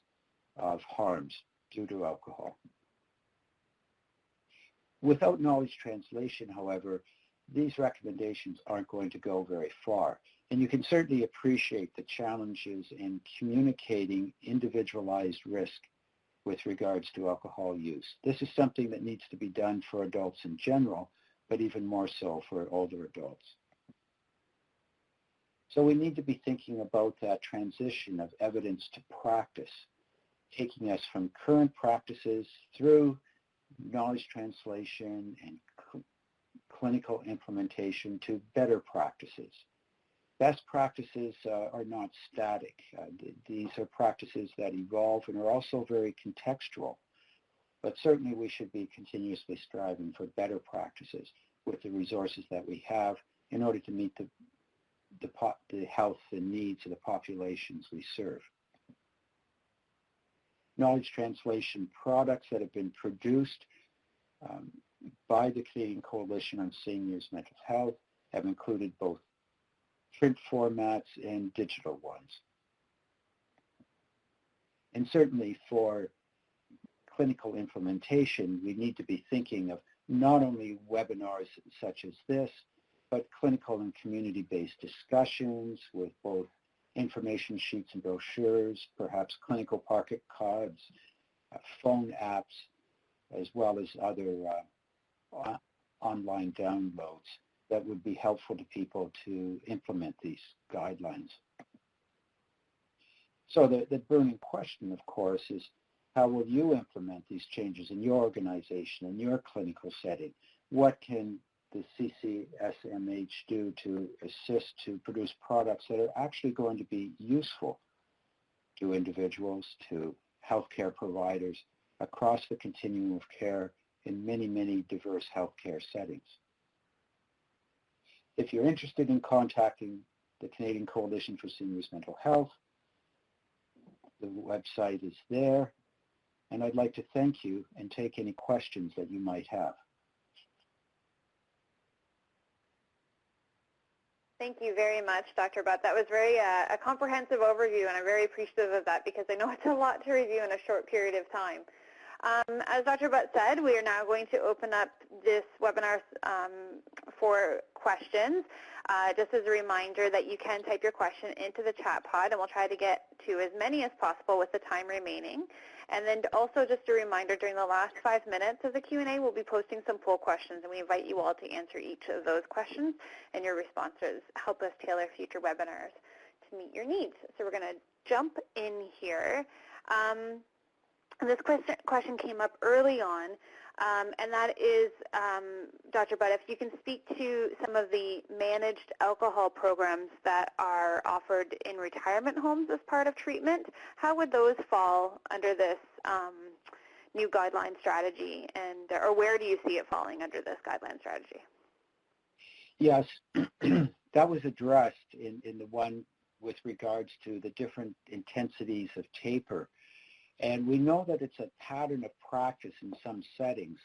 of harms due to alcohol. Without knowledge translation, however, these recommendations aren't going to go very far. And you can certainly appreciate the challenges in communicating individualized risk with regards to alcohol use. This is something that needs to be done for adults in general, but even more so for older adults. So we need to be thinking about that transition of evidence to practice, taking us from current practices through knowledge translation and clinical implementation to better practices. Best practices are not static. These are practices that evolve and are also very contextual. But certainly we should be continuously striving for better practices with the resources that we have in order to meet the health and needs of the populations we serve. Knowledge translation products that have been produced by the Canadian Coalition on Seniors' Mental Health have included both print formats and digital ones. And certainly for clinical implementation, we need to be thinking of not only webinars such as this, but clinical and community-based discussions with both information sheets and brochures, perhaps clinical pocket cards, phone apps, as well as other online downloads that would be helpful to people to implement these guidelines. So the burning question, of course, is how will you implement these changes in your organization, in your clinical setting? What can the CCSMH do to assist to produce products that are actually going to be useful to individuals, to healthcare providers across the continuum of care in many, many diverse healthcare settings? If you're interested in contacting the Canadian Coalition for Seniors' Mental Health, the website is there, and I'd like to thank you and take any questions that you might have. Thank you very much, Dr. Butt. That was very a comprehensive overview, and I'm very appreciative of that because I know it's a lot to review in a short period of time. As Dr. Butt said, we are now going to open up this webinar for questions. Just as a reminder that you can type your question into the chat pod, and we'll try to get to as many as possible with the time remaining. And then also just a reminder, during the last 5 minutes of the Q&A, we'll be posting some poll questions, and we invite you all to answer each of those questions, and your responses help us tailor future webinars to meet your needs. So we're going to jump in here. This question came up early on, and that is, Dr. Butt, if you can speak to some of the managed alcohol programs that are offered in retirement homes as part of treatment, how would those fall under this new guideline strategy, and or where do you see it falling under this guideline strategy? Yes, that was addressed in the one with regards to the different intensities of taper. And we know that it's a pattern of practice in some settings,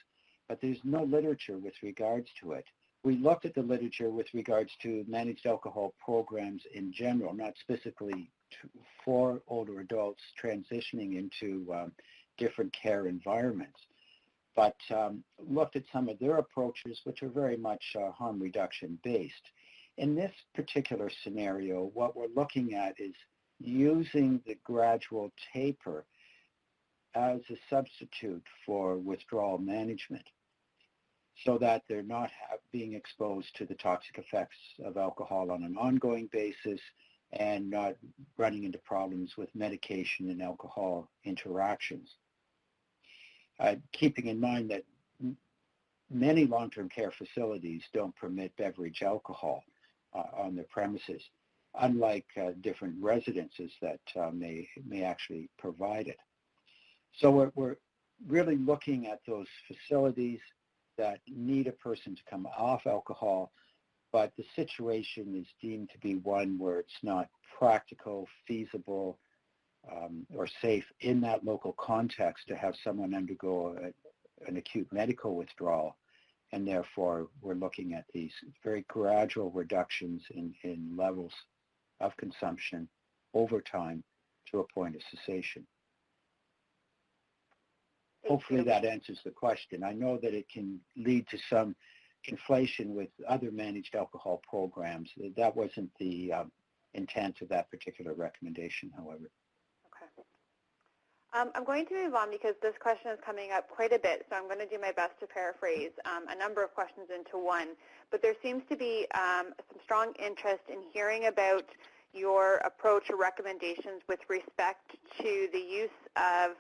but there's no literature with regards to it. We looked at the literature with regards to managed alcohol programs in general, not specifically for older adults transitioning into different care environments, but looked at some of their approaches, which are very much harm reduction based. In this particular scenario, what we're looking at is using the gradual taper as a substitute for withdrawal management so that they're not being exposed to the toxic effects of alcohol on an ongoing basis and not running into problems with medication and alcohol interactions. Keeping in mind that many long-term care facilities don't permit beverage alcohol on their premises, unlike different residences that may actually provide it. So we're really looking at those facilities that need a person to come off alcohol, but the situation is deemed to be one where it's not practical, feasible, or safe in that local context to have someone undergo an acute medical withdrawal, and therefore we're looking at these very gradual reductions in levels of consumption over time to a point of cessation. Hopefully that answers the question. I know that it can lead to some conflation with other managed alcohol programs. That wasn't the intent of that particular recommendation, however. I'm going to move on because this question is coming up quite a bit, so I'm going to do my best to paraphrase a number of questions into one. But there seems to be some strong interest in hearing about your approach or recommendations with respect to the use of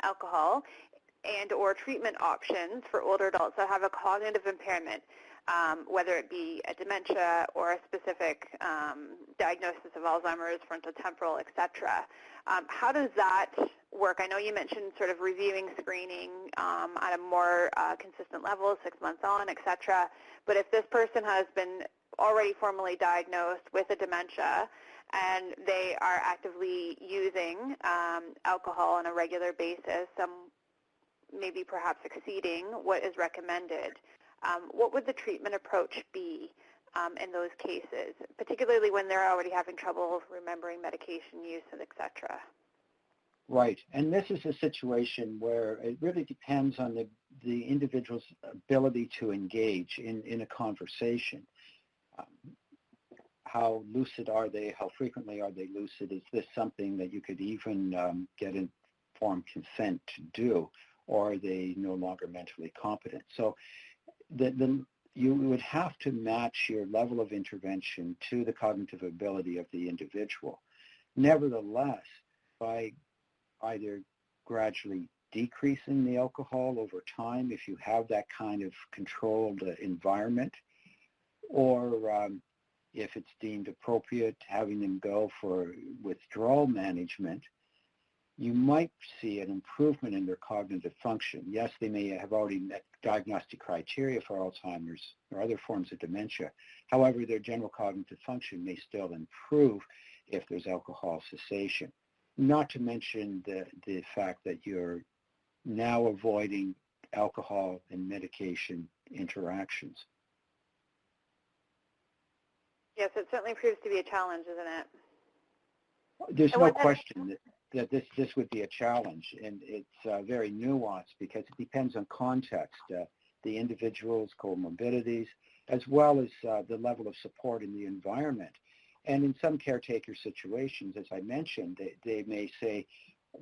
alcohol and or treatment options for older adults that have a cognitive impairment, whether it be a dementia or a specific diagnosis of Alzheimer's, frontotemporal, et cetera. How does that work? I know you mentioned sort of reviewing screening at a more consistent level, 6 months on, et cetera. But if this person has been already formally diagnosed with a dementia and they are actively using alcohol on a regular basis, maybe perhaps exceeding what is recommended, what would the treatment approach be in those cases, particularly when they're already having trouble remembering medication use, et cetera? Right, and this is a situation where it really depends on the individual's ability to engage in a conversation. How lucid are they? How frequently are they lucid? Is this something that you could even get informed consent to do, or are they no longer mentally competent? So you would have to match your level of intervention to the cognitive ability of the individual. Nevertheless, by either gradually decreasing the alcohol over time if you have that kind of controlled environment, or if it's deemed appropriate, having them go for withdrawal management, you might see an improvement in their cognitive function. Yes, they may have already met diagnostic criteria for Alzheimer's or other forms of dementia. However, their general cognitive function may still improve if there's alcohol cessation. Not to mention the fact that you're now avoiding alcohol and medication interactions. Yes, it certainly proves to be a challenge, isn't it? There's no question that this would be a challenge, and it's very nuanced because it depends on context, the individual's comorbidities, as well as the level of support in the environment. And in some caretaker situations, as I mentioned, they may say,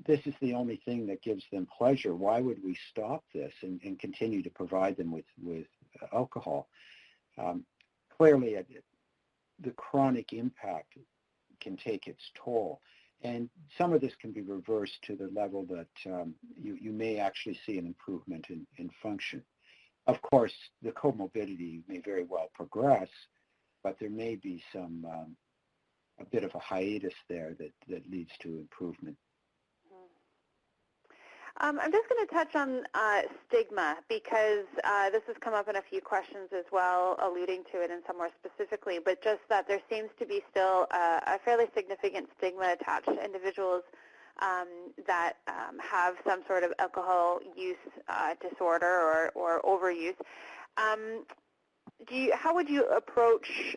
this is the only thing that gives them pleasure. Why would we stop this and continue to provide them with alcohol? Clearly, the chronic impact can take its toll. And some of this can be reversed to the level that you may actually see an improvement in function. Of course, the comorbidity may very well progress, but there may be a bit of a hiatus there that leads to improvement. I'm just going to touch on stigma because this has come up in a few questions as well, alluding to it in some more specifically, but just that there seems to be still a fairly significant stigma attached to individuals that have some sort of alcohol use disorder or overuse. How would you approach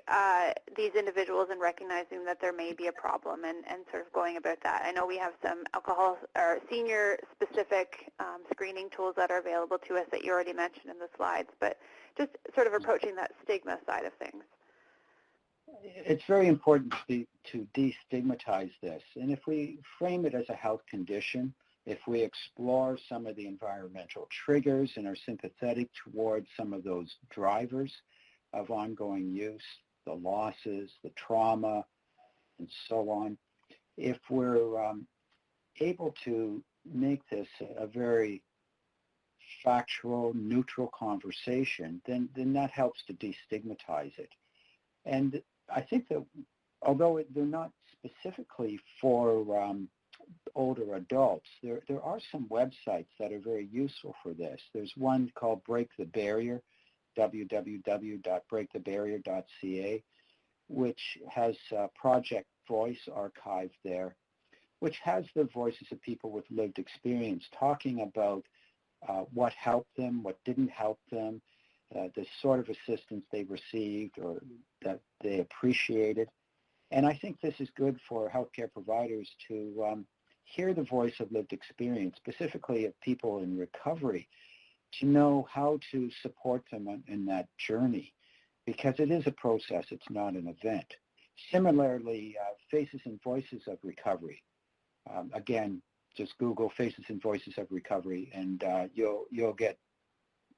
these individuals in recognizing that there may be a problem and sort of going about that? I know we have some alcohol or senior-specific screening tools that are available to us that you already mentioned in the slides, but just sort of approaching that stigma side of things. It's very important to destigmatize this, and if we frame it as a health condition, if we explore some of the environmental triggers and are sympathetic towards some of those drivers of ongoing use, the losses, the trauma, and so on, if we're able to make this a very factual, neutral conversation, then that helps to destigmatize it. And I think that although they're not specifically for older adults, there are some websites that are very useful for this. There's one called Break the Barrier, www.breakthebarrier.ca, which has Project Voice archived there, which has the voices of people with lived experience talking about what helped them, what didn't help them, the sort of assistance they received or that they appreciated. And I think this is good for healthcare providers to hear the voice of lived experience, specifically of people in recovery, to know how to support them in that journey, because it is a process, it's not an event. Similarly, Faces and Voices of Recovery, again, just Google Faces and Voices of Recovery, and you'll get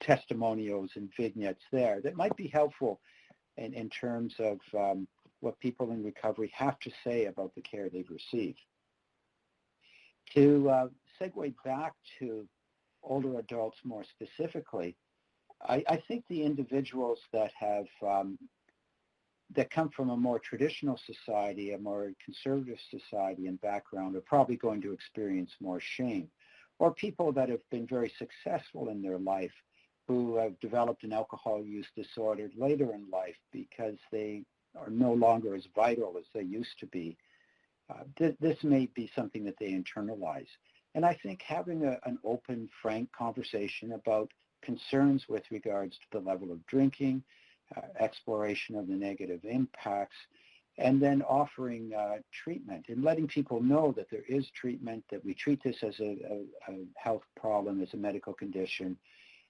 testimonials and vignettes there that might be helpful in terms of what people in recovery have to say about the care they've received. To segue back to older adults more specifically, I think the individuals that have that come from a more traditional society, a more conservative society and background, are probably going to experience more shame. Or people that have been very successful in their life who have developed an alcohol use disorder later in life because they are no longer as vital as they used to be. This may be something that they internalize. And I think having an open, frank conversation about concerns with regards to the level of drinking, exploration of the negative impacts, and then offering treatment and letting people know that there is treatment, that we treat this as a health problem, as a medical condition,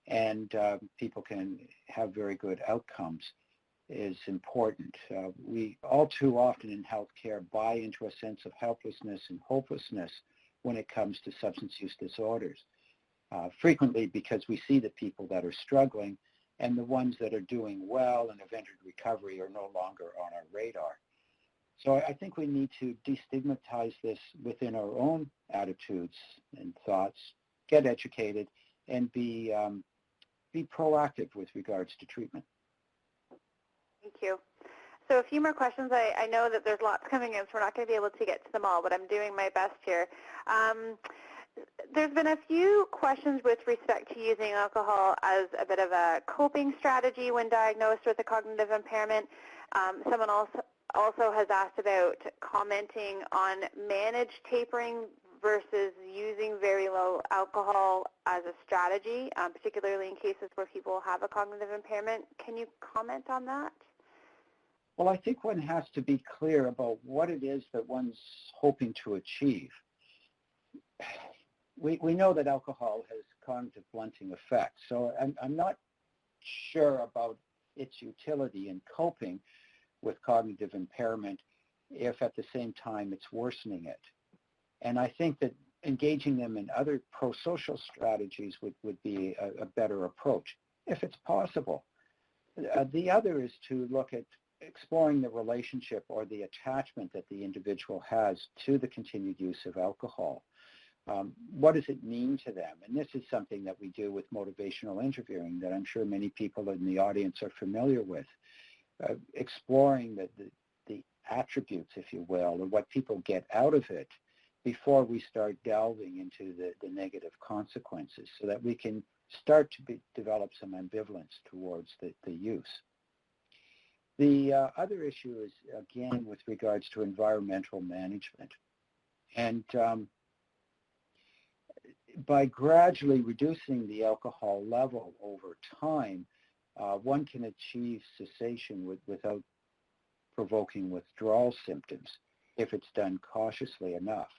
and people can have very good outcomes is important. We all too often in healthcare buy into a sense of helplessness and hopelessness when it comes to substance use disorders, frequently because we see the people that are struggling and the ones that are doing well and have entered recovery are no longer on our radar. So I think we need to destigmatize this within our own attitudes and thoughts, get educated, and be proactive with regards to treatment. Thank you. So a few more questions. I know that there's lots coming in, so we're not going to be able to get to them all, but I'm doing my best here. There's been a few questions with respect to using alcohol as a bit of a coping strategy when diagnosed with a cognitive impairment. Someone also has asked about commenting on managed tapering versus using very low alcohol as a strategy, particularly in cases where people have a cognitive impairment. Can you comment on that? Well, I think one has to be clear about what it is that one's hoping to achieve. We know that alcohol has cognitive blunting effects, so I'm not sure about its utility in coping with cognitive impairment if at the same time it's worsening it. And I think that engaging them in other pro-social strategies would be a better approach, if it's possible. The other is to look at exploring the relationship or the attachment that the individual has to the continued use of alcohol. What does it mean to them? And this is something that we do with motivational interviewing that I'm sure many people in the audience are familiar with. Exploring the attributes, if you will, or what people get out of it before we start delving into the negative consequences so that we can start to develop some ambivalence towards the use. The other issue is, again, with regards to environmental management. And by gradually reducing the alcohol level over time, one can achieve cessation without provoking withdrawal symptoms if it's done cautiously enough.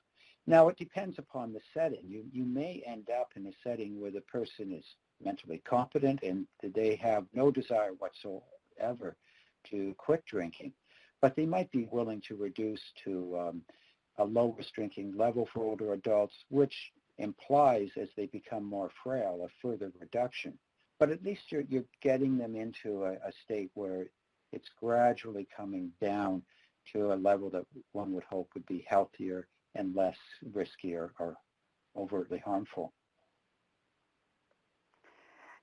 Now, it depends upon the setting. You may end up in a setting where the person is mentally competent and they have no desire whatsoever to quit drinking, but they might be willing to reduce to a low-risk drinking level for older adults, which implies, as they become more frail, a further reduction. But at least you're getting them into a state where it's gradually coming down to a level that one would hope would be healthier and less risky or overtly harmful.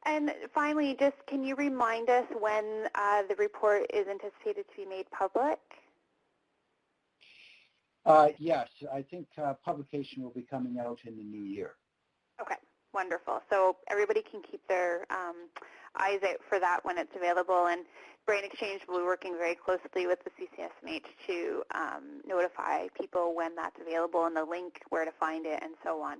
And finally, just can you remind us when the report is anticipated to be made public? Yes, I think publication will be coming out in the new year. Okay, wonderful. So everybody can keep their eyes out for that when it's available. And Brain Exchange will be working very closely with the CCSMH to notify people when that's available and the link where to find it and so on.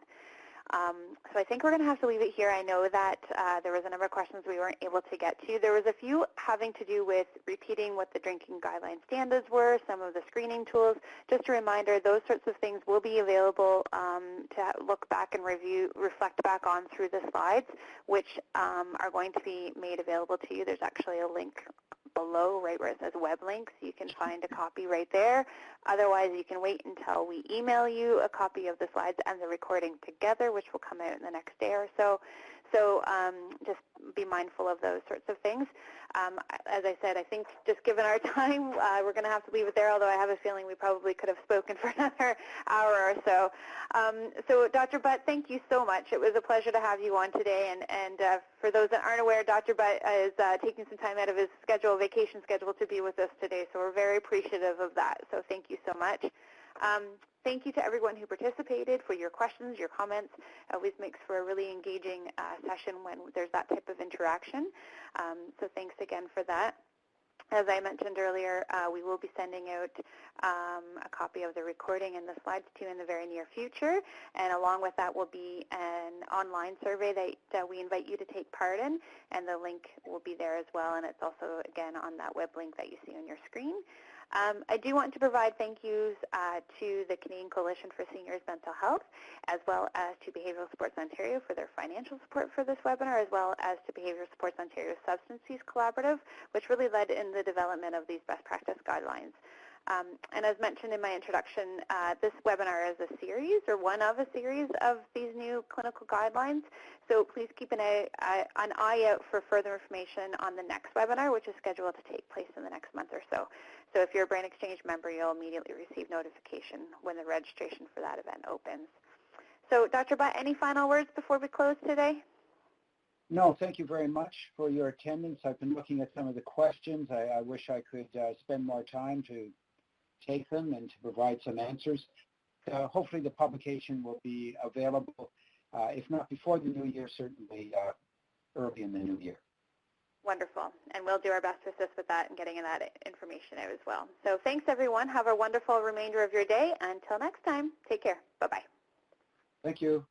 So I think we're going to have to leave it here. I know that there was a number of questions we weren't able to get to. There was a few having to do with repeating what the drinking guideline standards were, some of the screening tools. Just a reminder, those sorts of things will be available to look back and reflect back on through the slides, which are going to be made available to you. There's actually a link below, right where it says web links. You can find a copy right there. Otherwise, you can wait until we email you a copy of the slides and the recording together, which will come out in the next day or so. So just be mindful of those sorts of things. As I said, I think just given our time, we're going to have to leave it there, although I have a feeling we probably could have spoken for another hour or so. So Dr. Butt, thank you so much. It was a pleasure to have you on today. And for those that aren't aware, Dr. Butt is taking some time out of his vacation schedule to be with us today. So we're very appreciative of that. So thank you so much. Thank you to everyone who participated for your questions, your comments. It always makes for a really engaging session when there's that type of interaction. So thanks again for that. As I mentioned earlier, we will be sending out a copy of the recording and the slides to you in the very near future. And along with that will be an online survey that we invite you to take part in. And the link will be there as well. And it's also, again, on that web link that you see on your screen. I do want to provide thank yous to the Canadian Coalition for Seniors Mental Health, as well as to Behavioral Supports Ontario for their financial support for this webinar, as well as to Behavioral Supports Ontario Substance Use Collaborative, which really led in the development of these best practice guidelines. And as mentioned in my introduction, this webinar is a series, or one of a series of these new clinical guidelines. So please keep an eye out for further information on the next webinar, which is scheduled to take place in the next month or so. So if you're a Brain Exchange member, you'll immediately receive notification when the registration for that event opens. So Dr. Butt, any final words before we close today? No, thank you very much for your attendance. I've been looking at some of the questions. I wish I could spend more time to take them and to provide some answers. Hopefully the publication will be available, if not before the new year, certainly early in the new year. Wonderful. And we'll do our best to assist with that and getting that information out as well. So thanks, everyone. Have a wonderful remainder of your day. Until next time, take care. Bye-bye. Thank you.